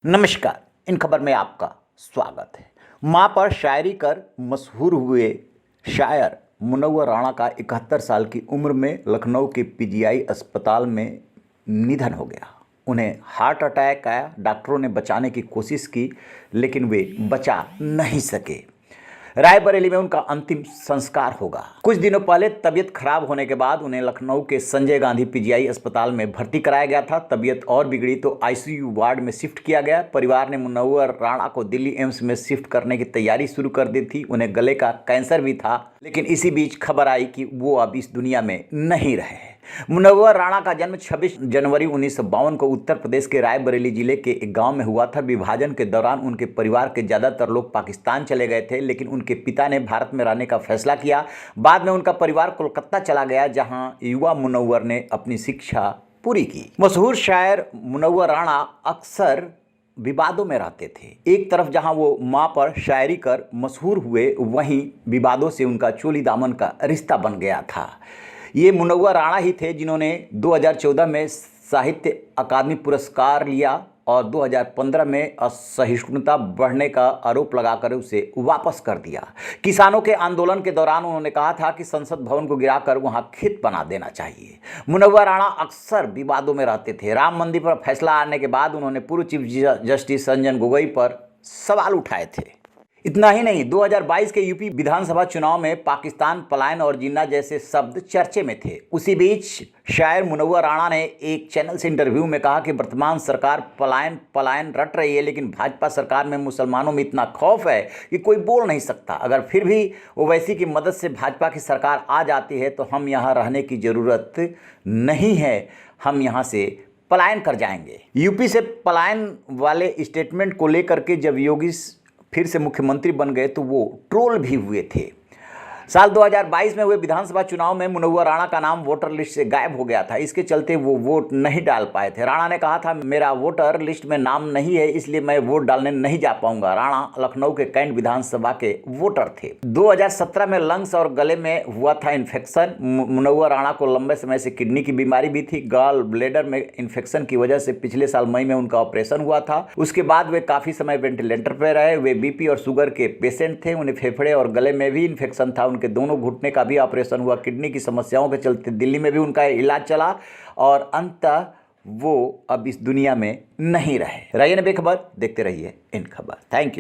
नमस्कार। इन खबर में आपका स्वागत है। मां पर शायरी कर मशहूर हुए शायर मुनव्वर राणा का 71 साल की उम्र में लखनऊ के पीजीआई अस्पताल में निधन हो गया। उन्हें हार्ट अटैक आया। डॉक्टरों ने बचाने की कोशिश की लेकिन वे बचा नहीं सके। रायबरेली में उनका अंतिम संस्कार होगा। कुछ दिनों पहले तबीयत खराब होने के बाद उन्हें लखनऊ के संजय गांधी पीजीआई अस्पताल में भर्ती कराया गया था। तबीयत और बिगड़ी तो आईसीयू वार्ड में शिफ्ट किया गया। परिवार ने मुनव्वर राणा को दिल्ली एम्स में शिफ्ट करने की तैयारी शुरू कर दी थी। उन्हें गले का कैंसर भी था, लेकिन इसी बीच खबर आई कि वो अब इस दुनिया में नहीं रहे। मुनव्वर राणा का जन्म 26 जनवरी 1952 को उत्तर प्रदेश के रायबरेली जिले के एक गांव में हुआ था। विभाजन के दौरान उनके परिवार के ज़्यादातर लोग पाकिस्तान चले गए थे, लेकिन उनके पिता ने भारत में रहने का फैसला किया। बाद में उनका परिवार कोलकाता चला गया, जहां युवा मुनव्वर ने अपनी शिक्षा पूरी की। मशहूर शायर मुनव्वर राणा अक्सर विवादों में रहते थे। एक तरफ जहां वो मां पर शायरी कर मशहूर हुए, वहीं विवादों से उनका चोली दामन का रिश्ता बन गया था। ये मुनव्वर राणा ही थे जिन्होंने 2014 में साहित्य अकादमी पुरस्कार लिया और 2015 में असहिष्णुता बढ़ने का आरोप लगाकर उसे वापस कर दिया। किसानों के आंदोलन के दौरान उन्होंने कहा था कि संसद भवन को गिराकर वहां खेत बना देना चाहिए। मुनव्वर राणा अक्सर विवादों में रहते थे। राम मंदिर पर फैसला आने के बाद उन्होंने पूर्व चीफ जस्टिस रंजन गोगोई पर सवाल उठाए थे। इतना ही नहीं, 2022 के यूपी विधानसभा चुनाव में पाकिस्तान, पलायन और जिन्ना जैसे शब्द चर्चे में थे। उसी बीच शायर मुनव्वर राणा ने एक चैनल से इंटरव्यू में कहा कि वर्तमान सरकार पलायन रट रही है, लेकिन भाजपा सरकार में मुसलमानों में इतना खौफ है कि कोई बोल नहीं सकता। अगर फिर भी ओवैसी की मदद से भाजपा की सरकार आ जाती है तो हम यहाँ रहने की ज़रूरत नहीं है, हम यहाँ से पलायन कर जाएंगे। यूपी से पलायन वाले स्टेटमेंट को लेकर के जब योगी फिर से मुख्यमंत्री बन गए तो वो ट्रोल भी हुए थे। साल 2022 में हुए विधानसभा चुनाव में मुनव्वर राणा का नाम वोटर लिस्ट से गायब हो गया था। इसके चलते वो वोट नहीं डाल पाए थे। राणा ने कहा था, मेरा वोटर लिस्ट में नाम नहीं है, इसलिए मैं वोट डालने नहीं जा पाऊंगा। राणा लखनऊ के कैंट विधानसभा के वोटर थे। 2017 में लंग्स और गले में हुआ था इन्फेक्शन। मुनव्वर राणा को लंबे समय से किडनी की बीमारी भी थी। गॉल ब्लेडर में इन्फेक्शन की वजह से पिछले साल मई में उनका ऑपरेशन हुआ था। उसके बाद वे काफ़ी समय वेंटिलेटर पर रहे। वे बीपी और शुगर के पेशेंट थे। उन्हें फेफड़े और गले में भी इन्फेक्शन था। उनके दोनों घुटने का भी ऑपरेशन हुआ। किडनी की समस्याओं के चलते दिल्ली में भी उनका इलाज चला और अंततः वो अब इस दुनिया में नहीं रहे। रहिए बेखबर, देखते रहिए इन खबर। Thank you.